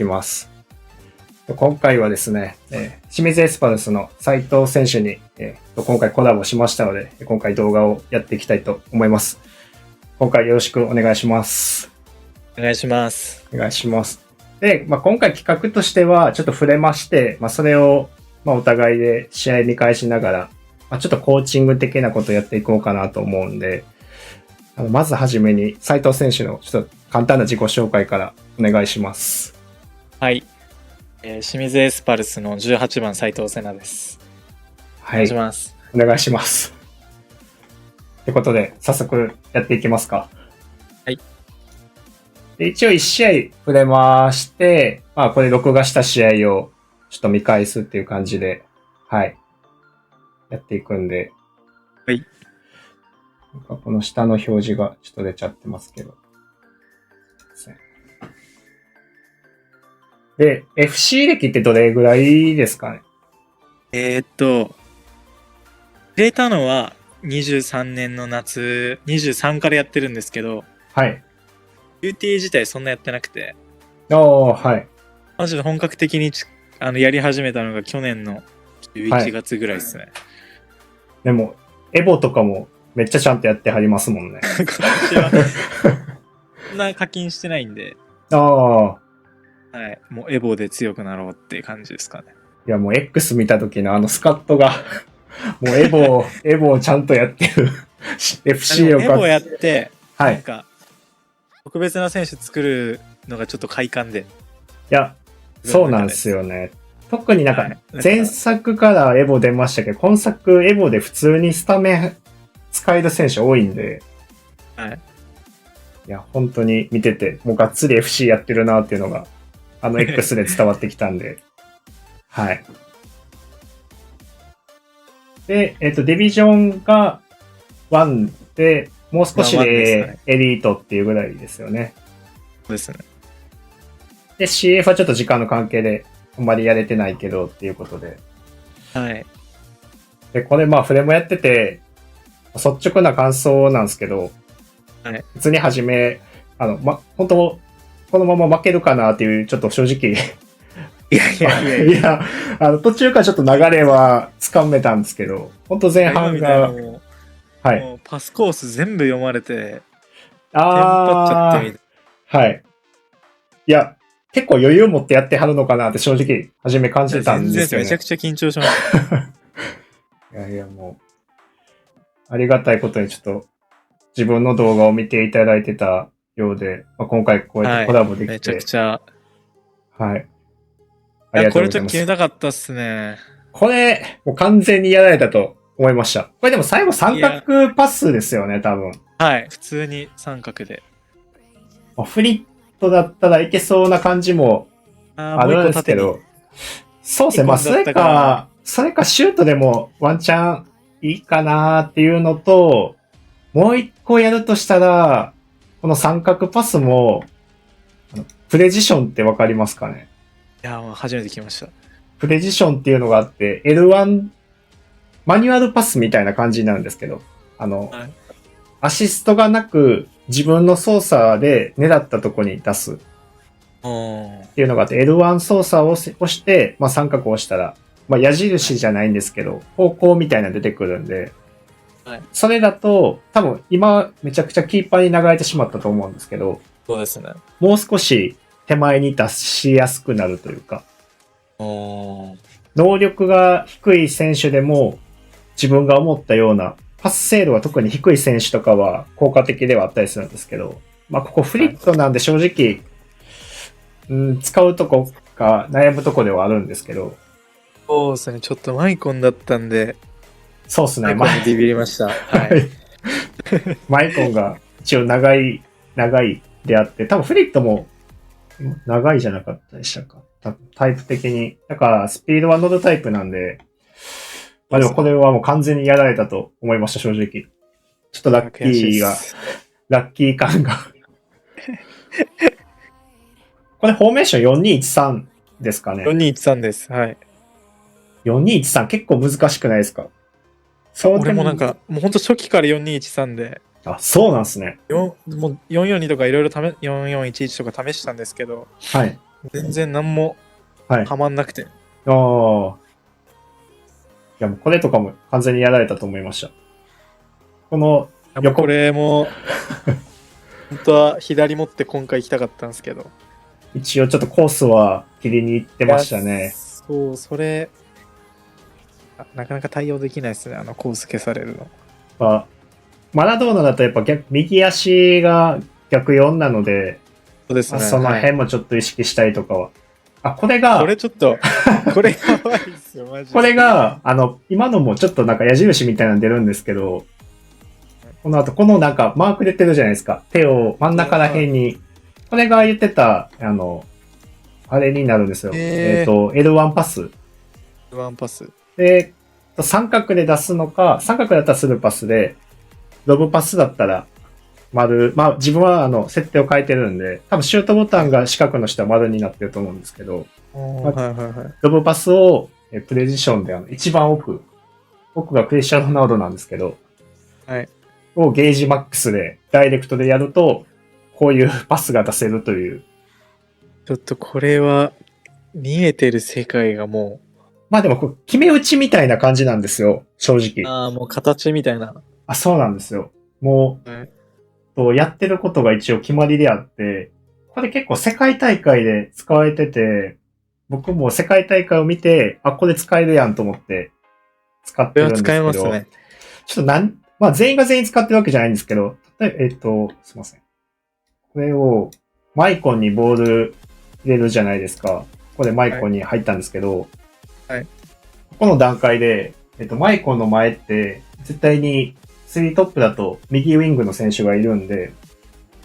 きます。今回はですね、清水エスパルスの斉藤選手に、今回コラボしましたので、今回動画をやっていきたいと思います。今回よろしくお願いします。お願いします。お願いします。で、今回企画としてはちょっと触れまして、それをお互いで試合見返しながら、ちょっとコーチング的なことをやっていこうかなと思うんで、まずはじめに斉藤選手のちょっと簡単な自己紹介からお願いします。はい。清水エスパルスの18番斉藤瀬奈です。はい。お願いします。お願いします。ということで、早速やっていきますか。はい。で一応1試合触れまして、これ録画した試合をちょっと見返すっていう感じで、はい。やっていくんで。はい。この下の表示がちょっと出ちゃってますけど。で、FC 歴ってどれぐらいですかね？入れたのは23年の夏、23からやってるんですけど、はい。UTA 自体そんなやってなくて、はい。マジで本格的にやり始めたのが去年の11月ぐらいですね。でも、エボとかもめっちゃちゃんとやってはりますもんね。今年はそんな課金してないんで、はい。もうエボで強くなろうっていう感じですかね。いや、もう X 見た時のスカットがもうエボをちゃんとやってるFC をエボやって、はい、なんか特別な選手作るのがちょっと快感で。いや、そうなんですよね。特に前作からエボ出ましたけど、今作エボで普通にスタメン使える選手多いんで、はい。いや、本当に見てて、もうがっつり FC やってるなっていうのが、X で伝わってきたんで、はい。で、デビジョンが1で、もう少しでエリートっていうぐらいですよね。そうですね。で、CF はちょっと時間の関係で、あんまりやれてないけどっていうことで。はい。で、これフレもやってて、率直な感想なんですけど、はい。普通に初め、本当このまま負けるかなっていう、ちょっと正直いや、途中からちょっと流れはつかめたんですけど、本当前半が、はい。もうパスコース全部読まれて、テンパっちゃってみたいな。はい。いや、結構余裕持ってやってはるのかなって正直、初め感じてたんですよね。めちゃくちゃ緊張しました。いや、もう、ありがたいことにちょっと、自分の動画を見ていただいてたようで、今回こうやってコラボできて、めちゃくちゃ。はい。いや、これちょっと決めたかったっすね。これ、もう完全にやられたと思いました。これでも最後三角パスですよね、多分。はい、普通に三角で。フリットだったらいけそうな感じもあるんですけど、そうですね、それかシュートでもワンチャンいいかなっていうのと、もう一個やるとしたら、この三角パスも、プレジションってわかりますかね？いや、もう初めて聞きました。プレジションっていうのがあって、L1、マニュアルパスみたいな感じになるんですけど、アシストがなく、自分の操作で狙ったとこに出す。っていうのがあって、L1 操作を押して、三角を押したら、矢印じゃないんですけど、方向みたいなの出てくるんで、それだと、多分今めちゃくちゃキーパーに流れてしまったと思うんですけど、そうですね。もう少し手前に出しやすくなるというか、能力が低い選手でも自分が思ったようなパス精度が特に低い選手とかは効果的ではあったりするんですけど、ここフリットなんで正直、使うとこか悩むとこではあるんですけど。そうですね、ちょっとマイコンだったんで。そうですね、マイコンビビりました。はい。マイコンが一応長いであって、多分フリットも長いじゃなかったでしたか？タイプ的に。だからスピードは乗るタイプなんで、でもこれはもう完全にやられたと思いました、正直。ちょっとラッキー感が。これフォーメーション4213ですかね。4213です。はい。4213結構難しくないですか？俺ももうほんと初期から4213で。あ、そうなんですね。もう442とかいろいろ441とか試したんですけど、はい。全然何もはい。ハマんなくて。ああ。いや、もうこれとかも完全にやられたと思いました。この横、これも、本当は左持って今回行きたかったんですけど。一応ちょっとコースは切りに行ってましたね。そう、それ、なかなか対応できないですね、コース消されるの。まあ、マラドーナだとやっぱ右足が逆4なので、そうですね。その辺もちょっと意識したりとかは。あ、これが、これちょっと、これやばいっすよ、マジで。これが、今のもちょっとなんか矢印みたいなの出るんですけど、この後、このなんかマーク出てるじゃないですか。手を真ん中ら辺に。これが言ってた、あれになるんですよ。L1 パス。ワンパス。で、三角で出すのか、三角だったらスルーパスで、ロブパスだったら丸、まあ自分は設定を変えてるんで、多分シュートボタンが四角の下は丸になってると思うんですけど、はいはいはい。ロブパスをプレジションで一番奥がクリスチャン・ロナウドなんですけど、はい。をゲージマックスでダイレクトでやると、こういうパスが出せるという。ちょっとこれは、見えてる世界がもまあでも決め打ちみたいな感じなんですよ、正う、直。ああ、もう形みたいな。あ、そうなんですよ。もはい。う、やってることが一応決まりであって、これ結構世界大会で使われてて、僕も世界大会を見て、あ、これ使えるやんと思って使ってるんでこれは使すけど、えますね。ちょっとまあ全員が全員使ってるわけじゃないんですけど、すいません。これをマイコンにボール入れるじゃないですか。ここでマイコンに入ったんですけど、はい。ここの段階で、マイコンの前って絶対に3トップだと右ウィングの選手がいるんで、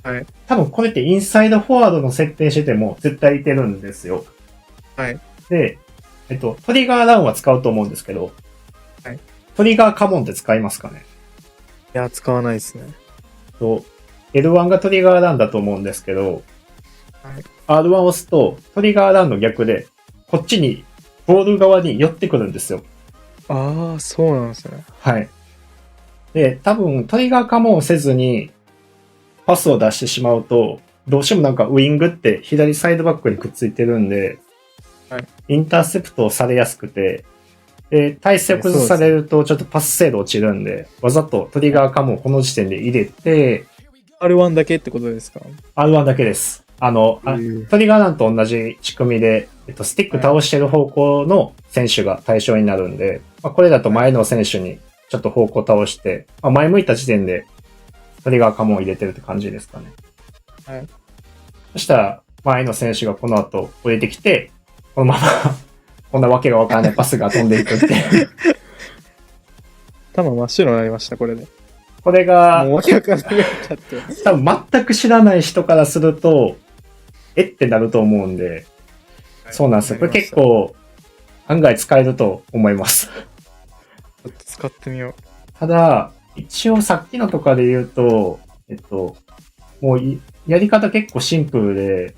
はい。多分これってインサイドフォワードの設定してても絶対いてるんですよ。はい。で、トリガーランは使うと思うんですけど、はい。トリガーカモンって使いますかね？いや、使わないですね。L1 がトリガーランだと思うんですけど、はい。R1 を押すとトリガーランの逆で、こっちに、ボール側に寄ってくるんですよ。ああ、そうなんですね。はい。で、多分トリガーカモンをせずにパスを出してしまうと、どうしてもなんかウィングって左サイドバックにくっついてるんで、はい。インターセプトをされやすくて、で、体勢を崩されるとちょっとパス精度落ちるんで、わざとトリガーカモンをこの時点で入れて、R1 だけってことですか？ R1 だけです。トリガーランと同じ仕組みで、スティック倒してる方向の選手が対象になるんで、まあ、これだと前の選手にちょっと方向倒して、まあ、前向いた時点でトリガーカモンを入れてるって感じですかね。はい。そしたら、前の選手がこの後降りてきて、このままこんなわけがわからないパスが飛んでいくって頭真っ白になりました、これで。これが、もうわけわかんなくなっちゃって。多分全く知らない人からすると、ってなると思うんで、そうなんですよ。これ結構、案外使えると思います。ちょっと使ってみよう。ただ、一応さっきのとかで言うと、もうやり方結構シンプルで、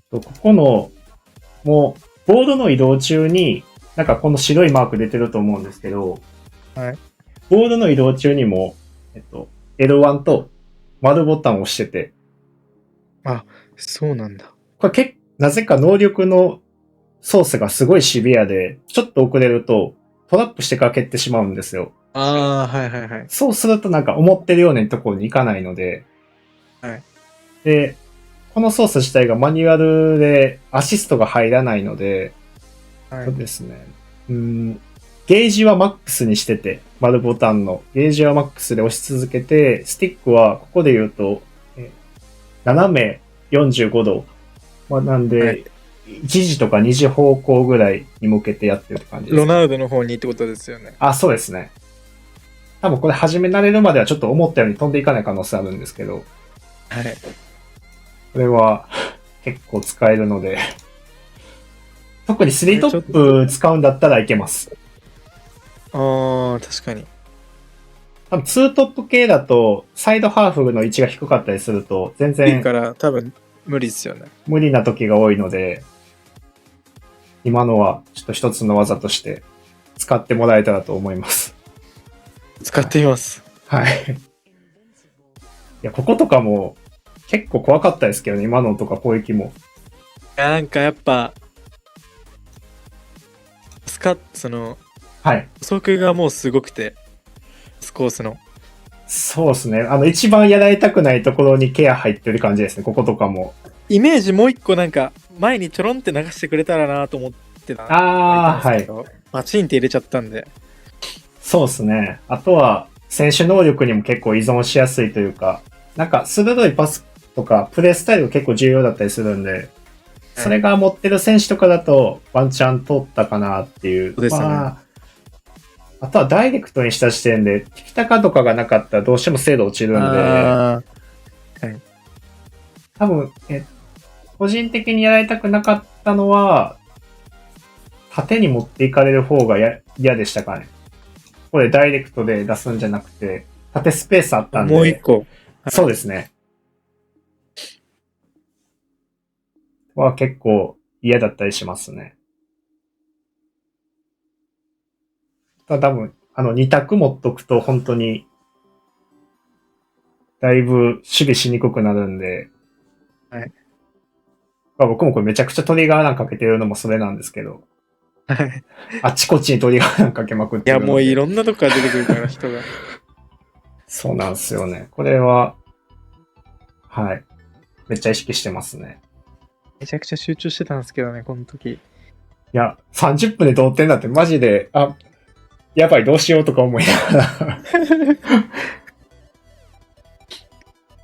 ここの、もう、ボードの移動中に、なんかこの白いマーク出てると思うんですけど、はい。ボードの移動中にも、L1 と丸ボタンを押してて、あ、そうなんだ。これなぜか能力の操作がすごいシビアで、ちょっと遅れるとトラップしてかけってしまうんですよ。ああ、はいはいはい。そうするとなんか思ってるようなところに行かないので、はい。で、この操作自体がマニュアルでアシストが入らないので、はい。そうですね。ゲージはマックスにしてて、丸ボタンの。ゲージはマックスで押し続けて、スティックはここで言うと、斜め45度。まあ、なんで、はい1時とか2時方向ぐらいに向けてやってるって感じです。ロナウドの方にってことですよね。あ、そうですね。多分これ始め慣れるまではちょっと思ったように飛んでいかない可能性あるんですけど、はい。これは結構使えるので、特に3トップ使うんだったらいけます。ああ、確かに。多分2トップ系だと、サイドハーフの位置が低かったりすると、全いい然から多分無理ですよね。無理な時が多いので、今のはちょっと一つの技として使ってもらえたらと思います。使ってみます。はい。いや、こことかも結構怖かったですけどね、今のとか攻撃も。なんかやっぱ、その、はい。補足がもうすごくて、コースの。そうですね。一番やられたくないところにケア入ってる感じですね。こことかも。イメージもう一個なんか、前にちょろんって流してくれたらなと思ってた。ああ、はい。んですけど、バチンって入れちゃったんで。そうですね。あとは、選手能力にも結構依存しやすいというか、なんか鋭いパスとかプレースタイルが結構重要だったりするんで、それが持ってる選手とかだとワンチャン通ったかなっていう。そうですね。まあ、あとはダイレクトにした時点で、ティキタカとかがなかったらどうしても精度落ちるんで、はい。多分、個人的にやられたくなかったのは、縦に持っていかれる方が嫌でしたかね。これダイレクトで出すんじゃなくて、縦スペースあったんで。もう一個。そうですね。は結構嫌だったりしますね。ただ多分、2択持っとくと本当に、だいぶ守備しにくくなるんで、はい。まあ、僕もこれめちゃくちゃトリガーランかけてるのもそれなんですけど、はい。あっちこっちにトリガーランかけまくっいや、てるので。もういろんなとこから出てくるから、人が。そうなんですよね。これは、はい。めっちゃ意識してますね。めちゃくちゃ集中してたんですけどね、この時。いや、30分で同点だってマジで、やばい、どうしようとか思いながら。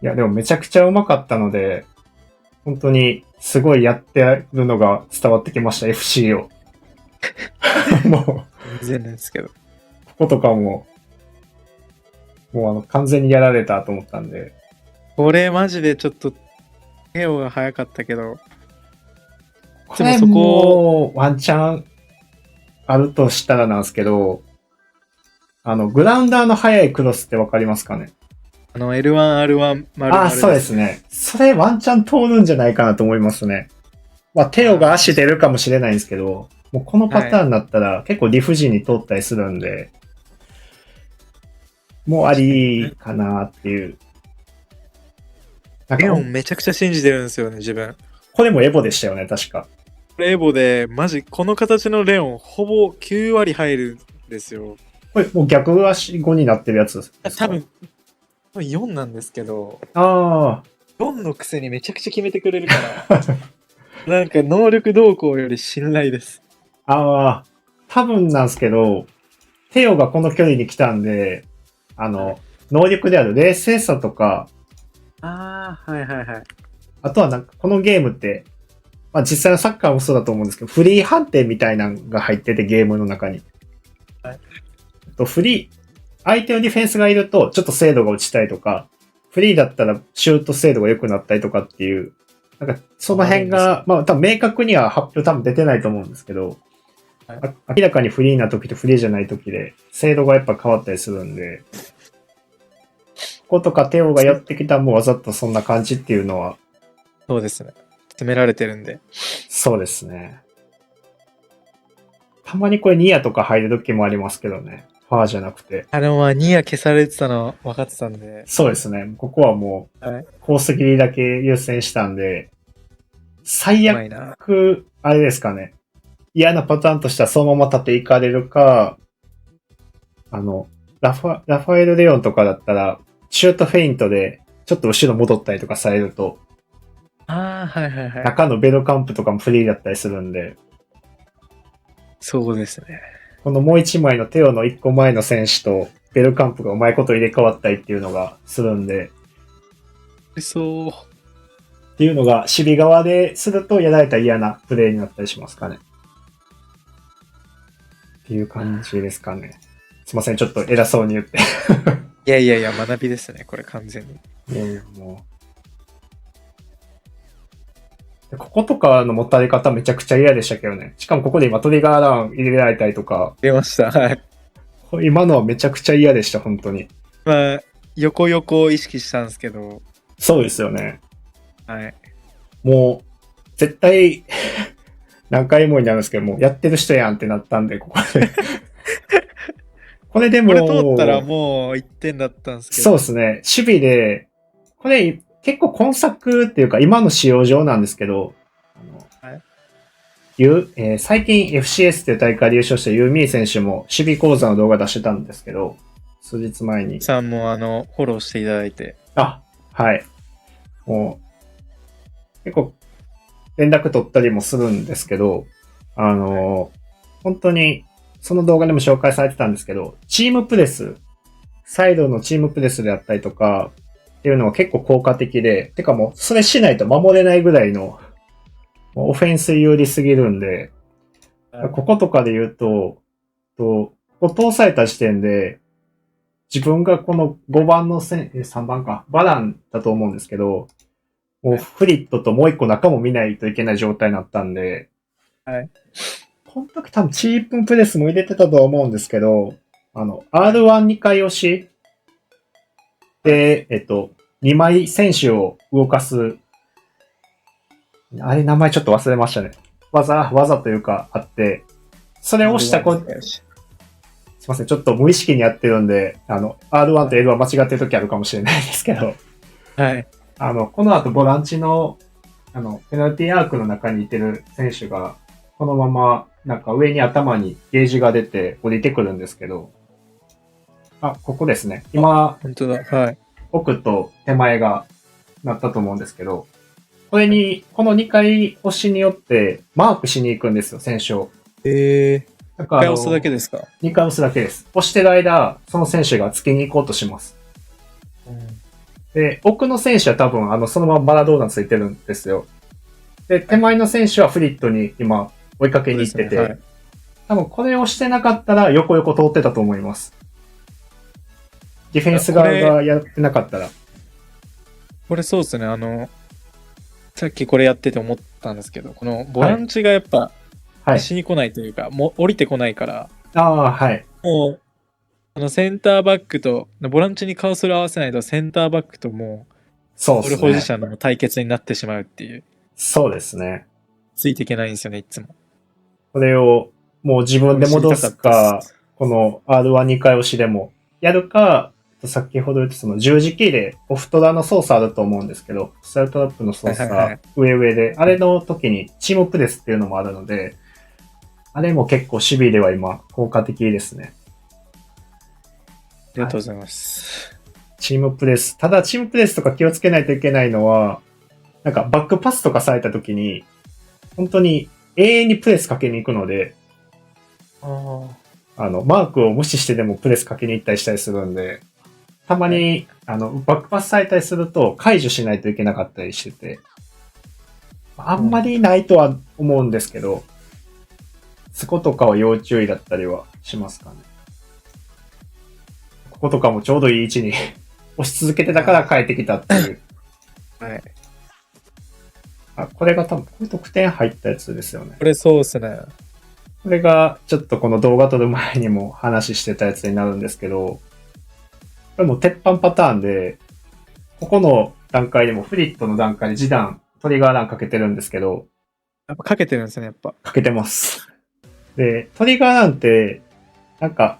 いや、でもめちゃくちゃうまかったので、本当にすごいやってるのが伝わってきました、FC を。もう、全然なんですけど。こことかも、もう完全にやられたと思ったんで。これマジでちょっと、テオが早かったけど、これもワンチャンあるとしたらなんですけど、グラウンダーの速いクロスってわかりますかね？L1、R1、丸々そうですね。それワンチャン通るんじゃないかなと思いますね。まあ、テオが足出るかもしれないんですけど、もうこのパターンになったら結構理不尽に通ったりするんで、もうありかなっていう。レオンめちゃくちゃ信じてるんですよね、自分。これもエボでしたよね、確か。これエボで、マジ、この形のレオン、ほぼ9割入るんですよ。これもう逆足5になってるやつですか？多分4なんですけど、ああ。4のくせにめちゃくちゃ決めてくれるから、なんか能力動向より信頼です。ああ、多分なんですけど、テオがこの距離に来たんで、能力である冷静さとか、はいはいはい。あとはなんかこのゲームって、まあ実際のサッカーもそうだと思うんですけど、フリー判定みたいなのが入っててゲームの中に。はい。相手のディフェンスがいるとちょっと精度が落ちたりとか、フリーだったらシュート精度が良くなったりとかっていう、なんかその辺が、まあ多分明確には発表多分出てないと思うんですけど、はい、明らかにフリーな時とフリーじゃない時で精度がやっぱ変わったりするんで、こことかテオがやってきたもうわざとそんな感じっていうのは。そうですね。詰められてるんで。そうですね。たまにこれニアとか入る時もありますけどね。ファーじゃなくて。まあニア消されてたの分かってたんで。そうですね。ここはもう、コース切りだけ優先したんで、最悪、あれですかね。嫌なパターンとしてはそのまま立っていかれるか、ラファエル・レオンとかだったら、シュートフェイントで、ちょっと後ろ戻ったりとかされると、はいはいはい。中のベルカンプとかもフリーだったりするんで、そうですね。このもう一枚のテオの一個前の選手と、ベルカンプがうまいこと入れ替わったりっていうのがするんで、そう。っていうのが、守備側でするとやられたら嫌なプレーになったりしますかね。っていう感じですかね。すいません、ちょっと偉そうに言って。いやいやいや、学びですね、これ完全に。いやいや、もう。こことかの持たれ方めちゃくちゃ嫌でしたけどね。しかもここで今トリガーラン入れられたりとか。出ました、はい。今のはめちゃくちゃ嫌でした、本当に。まあ、横を意識したんですけど。そうですよね。はい。もう、絶対、何回もになるんですけども、やってる人やんってなったんで、ここで。これでも、これ通ったらもう1点だったんですけど。そうですね。守備で、これ結構今作っていうか今の使用上なんですけど、最近 FCS っていう大会で優勝したユーミー選手も守備講座の動画出してたんですけど、数日前に。さんもフォローしていただいて。あ、はい。もう、結構連絡取ったりもするんですけど、本当に、その動画でも紹介されてたんですけど、チームプレス、サイドのチームプレスであったりとか、っていうのは結構効果的で、てかもう、それしないと守れないぐらいの、オフェンス有利すぎるんで、こことかで言うと、ここ通された時点で、自分がこの5番の3番か、バランだと思うんですけど、もうフリットともう一個中も見ないといけない状態になったんで、はい。この時多分チーププレスも入れてたとは思うんですけど、R12 回押しで、2枚選手を動かす、あれ名前ちょっと忘れましたね。技というかあって、それを押したすいません、ちょっと無意識にやってるんで、R1 と L は間違ってる時あるかもしれないですけど、はい。この後ボランチの、ペナルティーアークの中にいてる選手が、このまま、なんか上に頭にゲージが出て降りてくるんですけど、ここですね。今、本当だ。はい。奥と手前がなったと思うんですけど、これに、この2回押しによってマークしに行くんですよ、選手を。1回押すだけですか？2回押すだけです。押してる間、その選手が突きに行こうとします。で、奥の選手は多分、そのままマラドーナついてるんですよ。で、手前の選手はフリットに今、追いかけに行ってて、はい、多分これをしてなかったら横通ってたと思います。ディフェンス側がやってなかったら。これそうですね、さっきこれやってて思ったんですけど、このボランチがやっぱ、しに来ないというか、もう降りてこないから、はい。もう、センターバックと、ボランチにカーソル合わせないとセンターバックともう、そうですね。ボール保持者の対決になってしまうっていう。そうですね。ついていけないんですよね、いつも。これを、もう自分で戻すか、この R12 回押しでもやるか、先ほど言ったその十字キーでオフトラの操作あると思うんですけど、スタルトラップの操作、上で、あれの時にチームプレスっていうのもあるので、あれも結構守備では今効果的ですね。ありがとうございます。チームプレス。ただチームプレスとか気をつけないといけないのは、なんかバックパスとかされた時に、本当に永遠にプレスかけに行くので、マークを無視してでもプレスかけに行ったりしたりするんで、たまに、バックパスされたりすると解除しないといけなかったりしてて、あんまりないとは思うんですけど、そことかは要注意だったりはしますかね。こことかもちょうどいい位置に押し続けてたから帰ってきたっていう。はい。これが多分、これ得点入ったやつですよね。これそうですね。これが、ちょっとこの動画撮る前にも話してたやつになるんですけど、これも鉄板パターンで、ここの段階でもフリットの段階で示弾、トリガーランかけてるんですけど、やっぱかけてるんですね、やっぱ。かけてます。で、トリガーランって、なんか、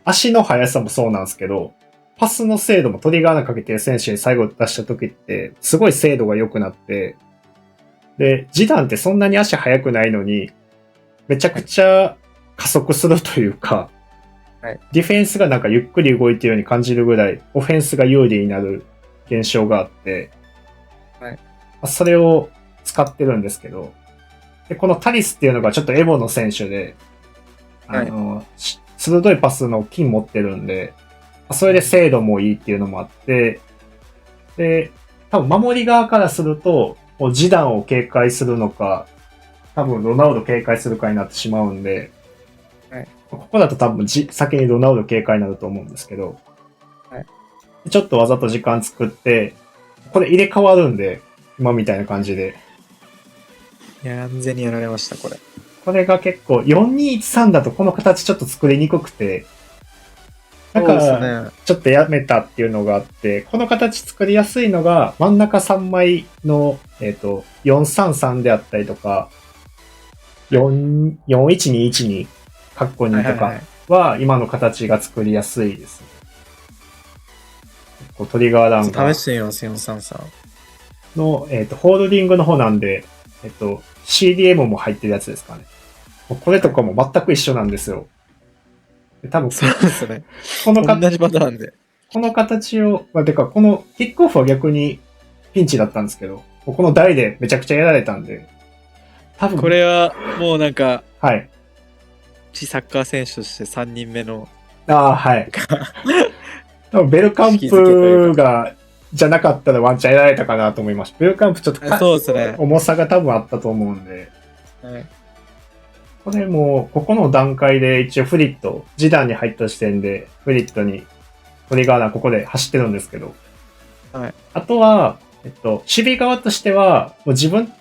足の速さもそうなんですけど、パスの精度もトリガーランかけてる選手に最後出した時って、すごい精度が良くなって、で、示弾ってそんなに足速くないのに、めちゃくちゃ加速するというか、はい、ディフェンスがなんかゆっくり動いてるように感じるぐらい、オフェンスが有利になる現象があって、はい、それを使ってるんですけど、で、このタリスっていうのがちょっとエボの選手で、鋭いパスの金持ってるんで、それで精度もいいっていうのもあって、で、多分守り側からすると、示弾を警戒するのか、多分ロナウド警戒するかになってしまうんで、はい、ここだと多分先にロナウド警戒になると思うんですけど、はい、ちょっとわざと時間作って、これ入れ替わるんで、今みたいな感じで。いや、完全にやられました、これ。これが結構、4-2-1-3だとこの形ちょっと作りにくくて、だから、ちょっとやめたっていうのがあって、この形作りやすいのが、真ん中3枚の、4-3-3であったりとか、4-1-2-1-2、カッコ2とかは、今の形が作りやすいです。トリガーランが。試してみます、4-3-3。の、ホールディングの方なんで、守 CDM も入ってるやつですかね。これとかも全く一緒なんですよ。多分、そうですね。この同じパターンで。この形を、てか、このキックオフは逆にピンチだったんですけど、この台でめちゃくちゃやられたんで、多分。これはもうなんか、はい。サッカー選手として3人目の。はい。多分ベルカンプじゃなかったらワンチャンやられたかなと思いました。ベルカンプちょっとそうですね。重さが多分あったと思うんで。はい。これも、ここの段階で一応フリット、示談に入った時点でフリットにトリガーナここで走ってるんですけど。はい。あとは、守備側としては、もう自分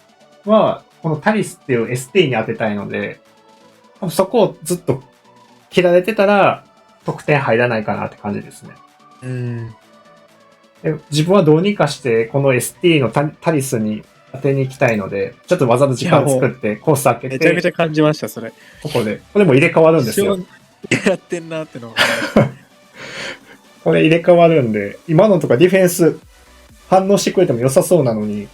はこのタリスっていう ST に当てたいので、そこをずっと切られてたら得点入らないかなって感じですね。で自分はどうにかしてこの ST のタリスに当てに行きたいので、ちょっとわざと時間作ってコース開けて。めちゃくちゃ感じました、それ。これも入れ替わるんですよ。やってんなってのこれ入れ替わるんで、今のとかディフェンス反応してくれても良さそうなのに。い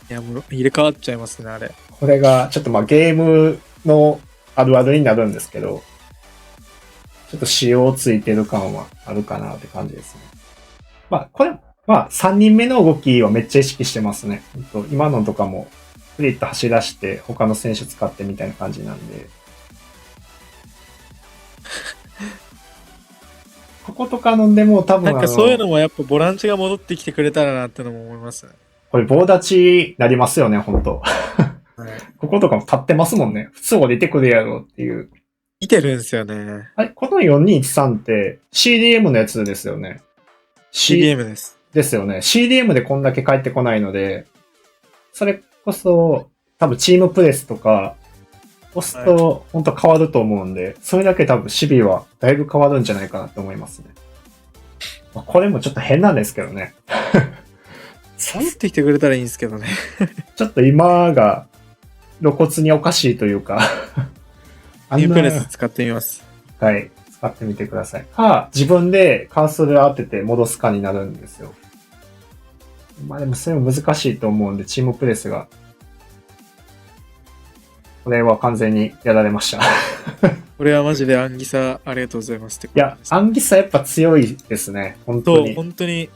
や、もう入れ替わっちゃいますね、あれ。これがちょっとゲームのあるあるになるんですけど、ちょっと仕様ついてる感はあるかなって感じですね。これ、3人目の動きはめっちゃ意識してますね。今のとかも、フリット走らして他の選手使ってみたいな感じなんで。こことかのでも多分なんかそういうのもやっぱボランチが戻ってきてくれたらなってのも思いますね。これ棒立ちなりますよね、ほんと。はい、こことかも立ってますもんね。普通降りてくるやろっていう。見てるんですよね。この4213って CDM のやつですよね。CDM です。ですよね。CDM でこんだけ返ってこないので、それこそ多分チームプレスとか押すと本当変わると思うんで、それだけ多分守備はだいぶ変わるんじゃないかなと思いますね。これもちょっと変なんですけどね。入ってきてくれたらいいんですけどね。ちょっと今が露骨におかしいというかニュープレス使ってみます。はい。使ってみてください。自分でカーソル当てて戻すかになるんですよ。でもそれも難しいと思うんで、チームプレスが。これは完全にやられました。これはマジでアンギサありがとうございますってことです。いや、アンギサやっぱ強いですね。本当に。そう、本当に。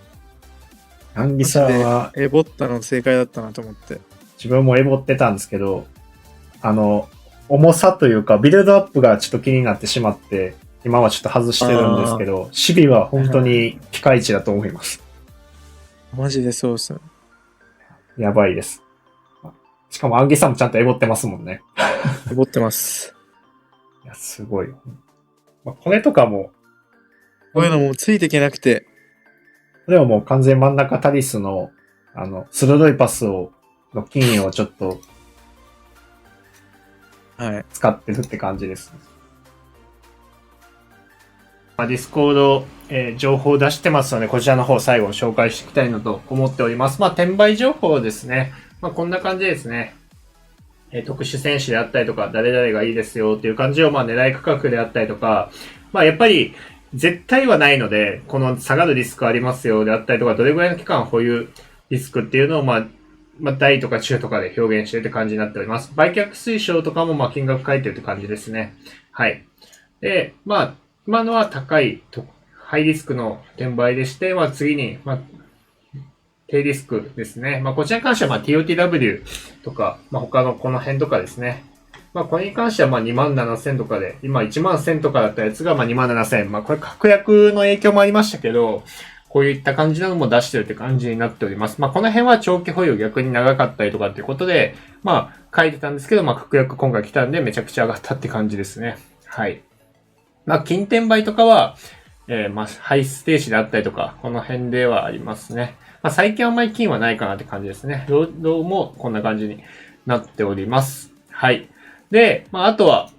アンギサは。エボったの正解だったなと思って。自分もエボってたんですけど、重さというか、ビルドアップがちょっと気になってしまって、今はちょっと外してるんですけど、守備は本当にピカイチだと思います。マジでそうっすね。やばいです。しかもアンギさんもちゃんとエボってますもんね。エボってます。いや、すごい。これとかも。こういうのもついていけなくて。これはもう完全真ん中タリスの、鋭いパスの金をちょっと、はい。使ってるって感じです。ディスコード、情報を出してますので、こちらの方最後紹介していきたいなと思っております。転売情報ですね。こんな感じですね。特殊選手であったりとか、誰々がいいですよっていう感じを、狙い価格であったりとか、やっぱり、絶対はないので、この下がるリスクありますよであったりとか、どれぐらいの期間保有リスクっていうのを、大とか中とかで表現しているって感じになっております。売却推奨とかも、金額書いてるって感じですね。はい。で、今のは高いと、ハイリスクの転売でして、次に、低リスクですね。こちらに関しては、TOTW とか、他のこの辺とかですね。これに関しては、27,000とかで、今11,000とかだったやつが、27,000。これ、確約の影響もありましたけど、こういった感じなのも出してるって感じになっております。この辺は長期保有逆に長かったりとかっていうことで、書いてたんですけど、確約今回来たんで、めちゃくちゃ上がったって感じですね。はい。金転売とかは、ハイステージであったりとか、この辺ではありますね。最近はあんまり金はないかなって感じですね。どうもこんな感じになっております。はい。で、あとは、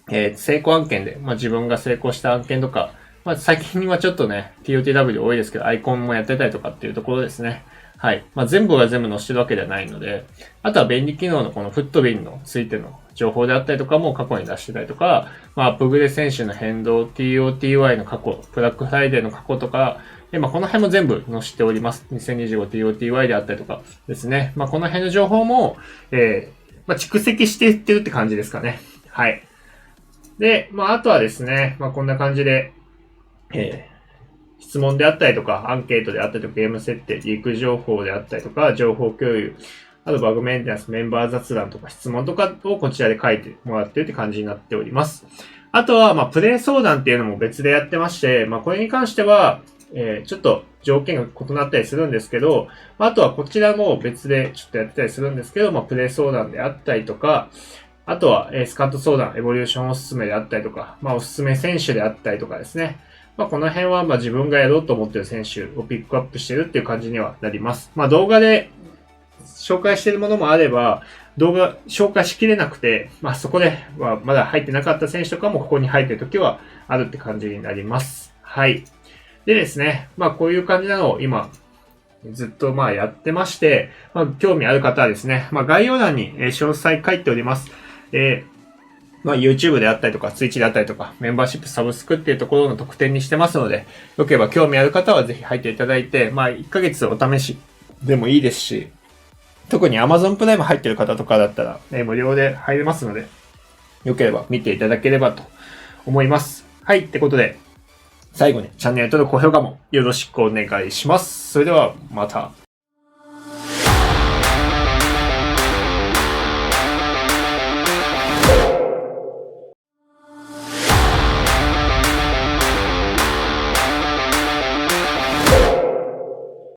成功案件で、自分が成功した案件とか、最近はちょっとね、TOTW 多いですけど、アイコンもやってたりとかっていうところですね。はい。全部が全部載せてるわけではないので、あとは便利機能のこのフットビンのついての情報であったりとかも過去に出してたりとか、アップグレ選手の変動、TOTY の過去、ブラックフライデーの過去とか、で、この辺も全部載せております。2025TOTY であったりとかですね。この辺の情報も、蓄積していってるって感じですかね。はい。で、あとはですね、こんな感じで、質問であったりとか、アンケートであったりとか、ゲーム設定、リーク情報であったりとか、情報共有、あとバグメンテナンス、メンバー雑談とか質問とかをこちらで書いてもらってるって感じになっております。あとは、プレイ相談っていうのも別でやってまして、これに関しては、ちょっと条件が異なったりするんですけど、あとはこちらも別でちょっとやってたりするんですけど、プレイ相談であったりとか、あとは、スカット相談、エボリューションおすすめであったりとか、おすすめ選手であったりとかですね。この辺は自分がやろうと思っている選手をピックアップしているっていう感じにはなります。動画で紹介しているものもあれば、動画紹介しきれなくて、そこではまだ入ってなかった選手とかもここに入っている時はあるって感じになります。はい。でですね、こういう感じなのを今、ずっとやってまして、興味ある方はですね、概要欄に詳細書いております。YouTube であったりとか、Twitch であったりとか、メンバーシップサブスクっていうところの特典にしてますので、よければ興味ある方はぜひ入っていただいて、1ヶ月お試しでもいいですし、特に Amazon プライム入ってる方とかだったら、無料で入れますので、よければ見ていただければと思います。はい、ってことで、最後にチャンネル登録、高評価もよろしくお願いします。それではまた。